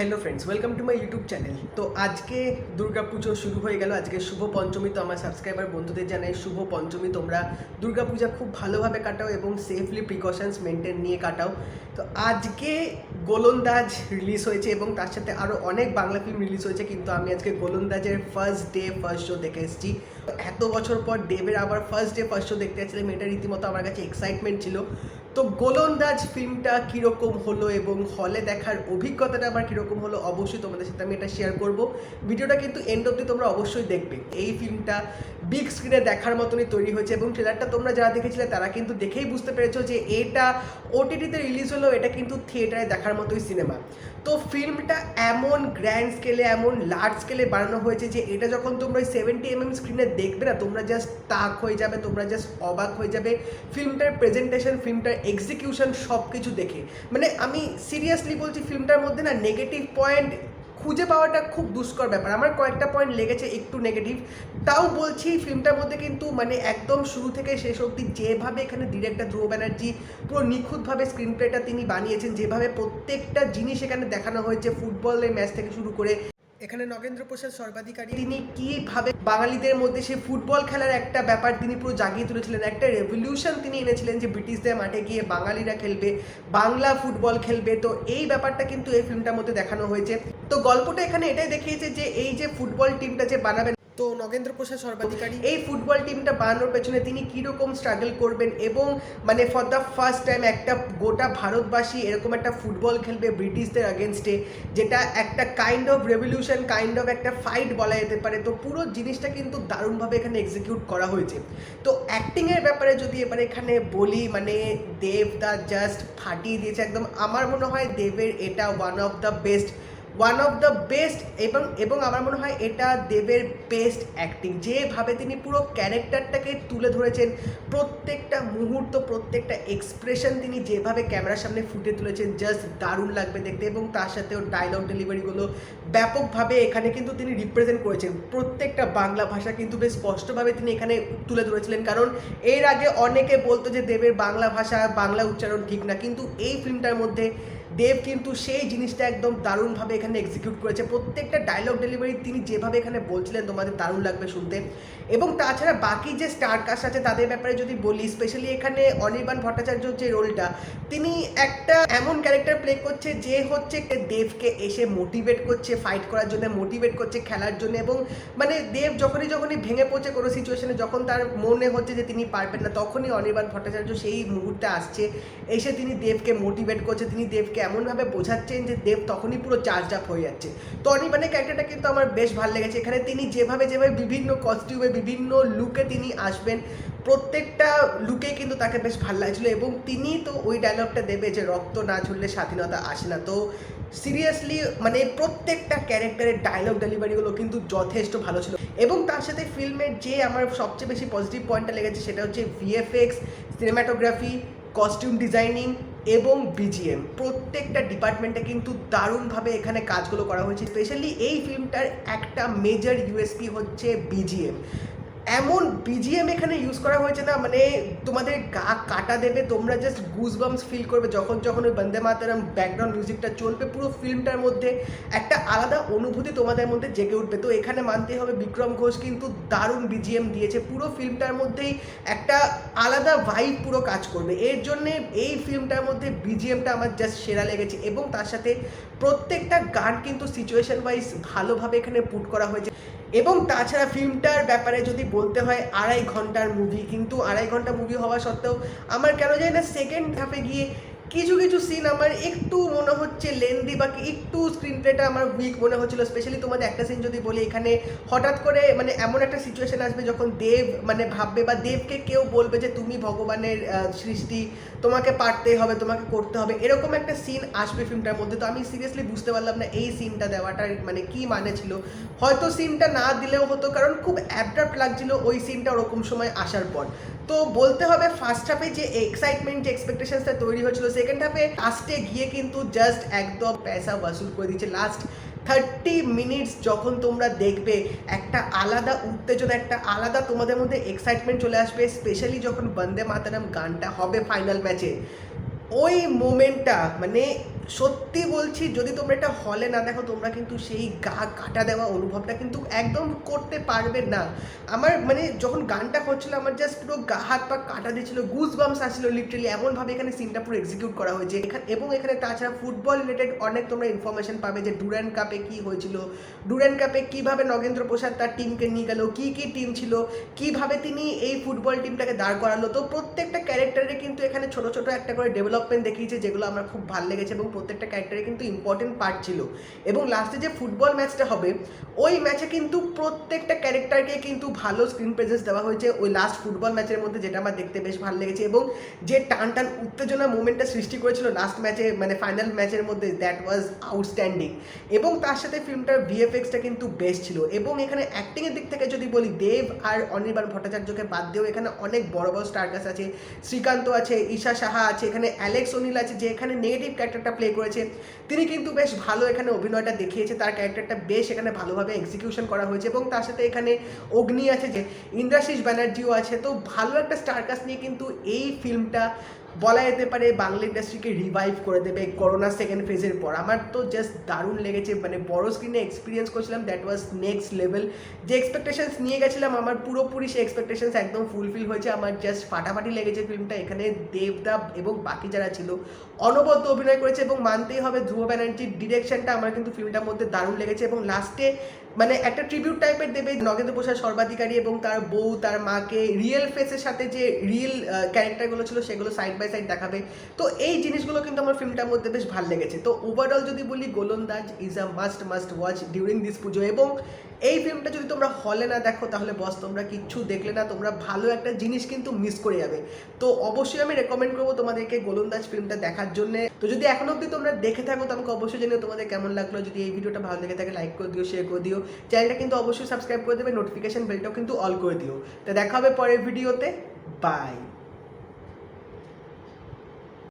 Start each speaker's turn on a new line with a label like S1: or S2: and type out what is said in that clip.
S1: Hello friends, welcome to my YouTube channel. তো আজকে দুর্গাপুজো শুরু হয়ে গেল। আজকে শুভ পঞ্চমী। তো আমার সাবস্ক্রাইবার বন্ধুদের জানাই শুভ পঞ্চমী। তোমরা দুর্গাপূজা খুব ভালোভাবে কাটাও এবং সেফলি প্রিকশনস মেনটেন নিয়ে কাটাও। তো আজকে গোলন্দাজ রিলিজ হয়েছে এবং তার সাথে আরও অনেক বাংলা ফিল্ম রিলিজ হয়েছে, কিন্তু আমি আজকে গোলন্দাজের ফার্স্ট শো দেখে এসেছি। এত বছর পর দেবের আবার ফার্স্ট শো দেখতে যাচ্ছিলাম, এটা রীতিমতো আমার কাছে এক্সাইটমেন্ট ছিল। তো গোলন্দাজ ফিল্মটা কীরকম হলো এবং হলে দেখার অভিজ্ঞতাটা আবার কীরকম হলো অবশ্যই তোমাদের সাথে আমি এটা শেয়ার করব। ভিডিওটা কিন্তু এন্ড অবধি তোমরা অবশ্যই দেখবে। এই ফিল্মটা বিগ স্ক্রিনে দেখার মতনই তৈরি হয়েছে এবং ট্রেলারটা তোমরা যারা দেখেছিলে তারা কিন্তু দেখেই বুঝতে পেরেছো যে এটা ওটিটিতে রিলিজ হলেও এটা কিন্তু থিয়েটারে দেখার মতোই সিনেমা। তো ফিল্মটা এমন গ্র্যান্ড স্কেলে, এমন লার্জ স্কেলে বানানো হয়েছে যে এটা যখন তোমরা ওই 70mm স্ক্রিনে দেখবে না, তোমরা জাস্ট তাক হয়ে যাবে, তোমরা জাস্ট অবাক হয়ে যাবে ফিল্মটার প্রেজেন্টেশন, ফিল্মটার এক্সিকিউশন সব কিছু দেখে। মানে আমি সিরিয়াসলি বলছি, ফিল্মটার মধ্যে না নেগেটিভ পয়েন্ট খুঁজে পাওয়াটা খুব দুষ্কর ব্যাপার। আমার কয়েকটা পয়েন্ট লেগেছে একটু নেগেটিভ, তাও বলছি ফিল্মটার মধ্যে কিন্তু মানে একদম শুরু থেকে শেষ অবধি যেভাবে এখানে ডিরেক্টর ধ্রুব ব্যানার্জি পুরো নিখুঁতভাবে স্ক্রিন প্লেটা তিনি বানিয়েছেন, যেভাবে প্রত্যেকটা জিনিস এখানে দেখানো হয়েছে, ফুটবলের ম্যাচ থেকে শুরু করে এখানে নগেন্দ্র প্রসাদ সর্বাধিকারী তিনি কীভাবে বাঙালিদের মধ্যে সে ফুটবল খেলার একটা ব্যাপার তিনি পুরো জাগিয়ে তুলেছিলেন, একটা রেভলিউশন তিনি এনেছিলেন যে ব্রিটিশদের মাঠে গিয়ে বাঙালিরা খেলবে, বাংলা ফুটবল খেলবে। তো এই ব্যাপারটা কিন্তু এই ফিল্মটার মধ্যে দেখানো হয়েছে। তো গল্পটা এখানে এটাই দেখিয়েছে যে এই যে ফুটবল টিমটা যে বানাবেন, তো নগেন্দ্র প্রসাদ সর্বাধিকারী এই ফুটবল টিমটা বানানোর পেছনে তিনি কীরকম স্ট্রাগল করবেন এবং মানে ফর দ্য ফার্স্ট টাইম একটা গোটা ভারতবাসী এরকম একটা ফুটবল খেলবে ব্রিটিশদের আগেনস্টে, যেটা একটা kind of revolution, kind of একটা ফাইট বলা যেতে পারে। তো পুরো জিনিসটা কিন্তু দারুণভাবে এখানে এক্সিকিউট করা হয়েছে। তো অ্যাক্টিংয়ের ব্যাপারে যদি এবার এখানে বলি, মানে দেব দা জাস্ট ফাটিয়ে দিয়েছে একদম। আমার মনে হয় দেবের এটা ওয়ান অফ দ্য বেস্ট এবং আমার মনে হয় এটা দেবের বেস্ট অ্যাক্টিং। যেভাবে তিনি পুরো ক্যারেক্টারটাকে তুলে ধরেছেন, প্রত্যেকটা মুহূর্ত, প্রত্যেকটা এক্সপ্রেশন তিনি যেভাবে ক্যামেরার সামনে ফুটে তুলেছেন, জাস্ট দারুণ লাগবে দেখতে। এবং তার সাথে ওর ডায়লগ ডেলিভারিগুলো ব্যাপকভাবে এখানে কিন্তু তিনি রিপ্রেজেন্ট করেছেন। প্রত্যেকটা বাংলা ভাষা কিন্তু বেশ স্পষ্টভাবে তিনি এখানে তুলে ধরেছিলেন, কারণ এর আগে অনেকে বলতো যে দেবের বাংলা ভাষা, বাংলা উচ্চারণ ঠিক না, কিন্তু এই ফিল্মটার মধ্যে দেব কিন্তু সেই জিনিসটা একদম দারুণভাবে এখানে এক্সিকিউট করেছে। প্রত্যেকটা ডায়লগ ডেলিভারি তিনি যেভাবে এখানে বলছিলেন তোমাদের দারুণ লাগবে শুনতে। এবং তাছাড়া বাকি যে স্টার কাস্ট আছে তাদের ব্যাপারে যদি বলি, স্পেশালি এখানে অনির্বাণ ভট্টাচার্যর যে রোলটা, তিনি একটা এমন ক্যারেক্টার প্লে করছে যে হচ্ছে দেবকে এসে মোটিভেট করছে ফাইট করার জন্য, মোটিভেট করছে খেলার জন্য। এবং মানে দেব যখনই ভেঙে পড়ছে কোনো সিচুয়েশনে, যখন তার মনে হচ্ছে যে তিনি পারবেন না, তখনই অনির্বাণ ভট্টাচার্য সেই মুহূর্তে আসছে, এসে তিনি দেবকে মোটিভেট করছে, তিনি দেবকে এমনভাবে বোঝাচ্ছেন যে দেব তখনই পুরো চার্জ আপ হয়ে যাচ্ছে। তো অনির্বাণের ক্যারেক্টারটা কিন্তু আমার বেশ ভালো লেগেছে। এখানে তিনি যেভাবে বিভিন্ন কস্টিউমে, বিভিন্ন লুকে তিনি আসবেন, প্রত্যেকটা লুকে কিন্তু তাকে বেশ ভালো লাগছিলো। এবং তিনি তো ওই ডায়লগটা দেবে যে রক্ত না ঝরলে স্বাধীনতা আসে না। তো সিরিয়াসলি মানে প্রত্যেকটা ক্যারেক্টারের ডায়লগ ডেলিভারিগুলো কিন্তু যথেষ্ট ভালো ছিল। এবং তার সাথে ফিল্মের যে আমার সবচেয়ে বেশি পজিটিভ পয়েন্টটা লেগেছে সেটা হচ্ছে ভিএফএক্স, সিনেমাটোগ্রাফি, কস্টিউম ডিজাইনিং এবং বিজিএম। প্রত্যেকটা ডিপার্টমেন্টে কিন্তু দারুণভাবে এখানে কাজগুলো করা হয়েছে। স্পেশালি এই ফিল্মটার একটা মেজর ইউএসপি হচ্ছে বিজিএম। এমন বিজিএম এখানে ইউজ করা হয়েছে না, মানে তোমাদের গা কাটা দেবে, তোমরা জাস্ট গুজবাম্পস ফিল করবে যখন ওই বন্দে মাতরম ব্যাকগ্রাউন্ড মিউজিকটা চলবে। পুরো ফিল্মটার মধ্যে একটা আলাদা অনুভূতি তোমাদের মধ্যে জেগে উঠবে। তো এখানে মানতে হবে বিক্রম ঘোষ কিন্তু দারুণ বিজিএম দিয়েছে। পুরো ফিল্মটার মধ্যেই একটা আলাদা ভাইব পুরো কাজ করবে। এর জন্যে এই ফিল্মটার মধ্যে বিজিএমটা আমার জাস্ট সেরা লেগেছে। এবং তার সাথে প্রত্যেকটা গান কিন্তু সিচুয়েশন ওয়াইজ ভালোভাবে এখানে পুট করা হয়েছে। এবং তাছাড়া ফিল্মটার ব্যাপারে যদি বলতে হয়, 2.5 ঘন্টার মুভি, কিন্তু 2.5 ঘন্টা মুভি হওয়া সত্ত্বেও আমার কেন জানি না সেকেন্ড হাফে গিয়ে কিছু সিন আমার একটু মনে হচ্ছে লেন্দি, বা একটু স্ক্রিন প্লেটা আমার উইক মনে হচ্ছিলো। স্পেশালি তোমাদের একটা সিন যদি বলি, এখানে হঠাৎ করে মানে এমন একটা সিচুয়েশন আসবে যখন দেব মানে ভাববে, বা দেবকে কেউ বলবে যে তুমি ভগবানের সৃষ্টি, তোমাকে পারতে হবে, তোমাকে করতে হবে, এরকম একটা সিন আসবে ফিল্মটার মধ্যে। তো আমি সিরিয়াসলি বুঝতে পারলাম না এই সিনটা দেওয়াটার মানে কী মানে ছিল। হয়তো সিনটা না দিলেও হতো, কারণ খুব অ্যাবড্রাপ্ট লাগছিল ওই সিনটা ওরকম সময় আসার পর। তো বলতে হবে ফার্স্ট হাফে যে এক্সাইটমেন্ট, যে এক্সপেকটেশনসটা তৈরি হয়েছিল, সেকেন্ড হাফে লাস্টে গিয়ে কিন্তু জাস্ট একদম পয়সা ওয়াসুল করে দিচ্ছে। লাস্ট 30 মিনিটস যখন তোমরা দেখবে, একটা আলাদা উত্তেজনা, একটা আলাদা তোমাদের মধ্যে এক্সাইটমেন্ট চলে আসবে। স্পেশালি যখন বন্দে মাতরম গানটা হবে ফাইনাল ম্যাচে, ওই মোমেন্টটা মানে সত্যি বলছি, যদি তোমরা এটা হলে না দেখো তোমরা কিন্তু সেই গা কাটা দেওয়া অনুভবটা কিন্তু একদম করতে পারবে না। আমার মানে যখন গানটা হচ্ছিল আমার জাস্ট পুরো গা হাত পা কাটা দিচ্ছিল, গুজ বাম্পস আসছিল লিটারালি, এমনভাবে এখানে সিনটা পুরো এক্সিকিউট করা হয়েছে এবং এখানে তাছাড়া ফুটবল রিলেটেড অনেক তোমরা ইনফরমেশন পাবে যে ডুরান্ড কাপে কী হয়েছিল, ডুরান্ড কাপে কীভাবে নগেন্দ্র প্রসাদ তার টিমকে নিয়ে গেল, কী কী টিম ছিল, কীভাবে তিনি এই ফুটবল টিমটাকে দাঁড় করালো। তো প্রত্যেকটা ক্যারেক্টারে কিন্তু এখানে ছোটো ছোটো একটা করে ডেভেলপমেন্ট দেখিয়েছে, যেগুলো আমার খুব ভালো লেগেছে এবং প্রত্যেকটা ক্যারেক্টারে কিন্তু ইম্পর্টেন্ট পার্ট ছিল। এবং লাস্টে যে ফুটবল ম্যাচটা হবে ওই ম্যাচে কিন্তু প্রত্যেকটা ক্যারেক্টারকে কিন্তু ভালো স্ক্রিন প্রেজেন্স দেওয়া হয়েছে ওই লাস্ট ফুটবল ম্যাচের মধ্যে, যেটা আমার দেখতে বেশ ভালো লেগেছে। এবং যে টান টান উত্তেজনা মোমেন্টটা সৃষ্টি করেছিল লাস্ট ম্যাচে, মানে ফাইনাল ম্যাচের মধ্যে, দ্যাট ওয়াজ আউটস্ট্যান্ডিং। এবং তার সাথে ফিল্মটার ভিএফএক্সটা কিন্তু বেস্ট ছিল। এবং এখানে অ্যাক্টিংয়ের দিক থেকে যদি বলি, দেব আর অনির্বাণ ভট্টাচার্যকে বাদ দিয়েও এখানে অনেক বড় বড় স্টারকাস্ট আছে। শ্রীকান্ত আছে, ঈশা সাহা আছে, এখানে অ্যালেক্স অনিল আছে যে এখানে নেগেটিভ ক্যারেক্টারটা প্লে করেছে, তিনি কিন্তু বেশ ভালো এখানে অভিনয়টা দেখিয়েছে, তার ক্যারেক্টারটা বেশ এখানে ভালোভাবে এক্সিকিউশন করা হয়েছে। এবং তার সাথে এখানে অগ্নি আছে, যে ইন্দ্রাশিস ব্যানার্জিও আছে। তো ভালো একটা স্টারকাস্ট নিয়ে কিন্তু এই ফিল্মটা বলা যেতে পারে বাংলা ইন্ডাস্ট্রিকে রিভাইভ করে দেবে করোনা সেকেন্ড ফেজের পর। আমার তো জাস্ট দারুণ লেগেছে, মানে বড় স্ক্রিনে এক্সপিরিয়েন্স করছিলাম, দ্যাট ওয়াজ নেক্সট লেভেল। যে এক্সপেকটেশনস নিয়ে গেছিলাম আমার পুরোপুরি সেই এক্সপেকটেশনস একদম ফুলফিল হয়েছে। আমার জাস্ট ফাটাফাটি লেগেছে ফিল্মটা। এখানে দেবদাব এবং বাকি যারা ছিল অনবদ্য অভিনয় করেছে এবং মানতেই হবে ধ্রুব ব্যানার্জির ডিরেকশনটা আমার কিন্তু ফিল্মটার মধ্যে দারুণ লেগেছে। এবং লাস্টে মানে একটা ট্রিবিউট টাইপের দেবে নগেন্দ্র প্রসাদ সর্বাধিকারী এবং তার বউ তার মাকে রিয়েল ফেসের সাথে যে রিয়েল ক্যারেক্টারগুলো ছিল সেগুলো সাইড বাই সাইড দেখাবে। তো এই জিনিসগুলো কিন্তু আমার ফিল্মটার মধ্যে বেশ ভালো লেগেছে। তো ওভারঅল যদি বলি, Golondaaj is a must watch during this Pujo. এবং এই ফিল্মটা যদি তোমরা হলে না দেখো তাহলে বস তোমরা কিচ্ছু দেখলে না, তোমরা ভালো একটা জিনিস কিন্তু মিস করে যাবে। তো অবশ্যই আমি রেকমেন্ড করবো তোমাদেরকে গোলন্দাজ ফিল্মটা দেখার জন্য। তো যদি এখনো অবধি তোমরা দেখে থাকো তো আমাকে অবশ্যই জানিও তোমাদের কেমন লাগলো। যদি এই ভিডিওটা ভালো লেগে থাকে লাইক করে দিও, শেয়ার করে দিও, চ্যানেলটা কিন্তু অবশ্যই সাবস্ক্রাইব করে দেবে, নোটিফিকেশন বেলটাও কিন্তু অল করে দিও। তো দেখা হবে পরের ভিডিওতে, বাই।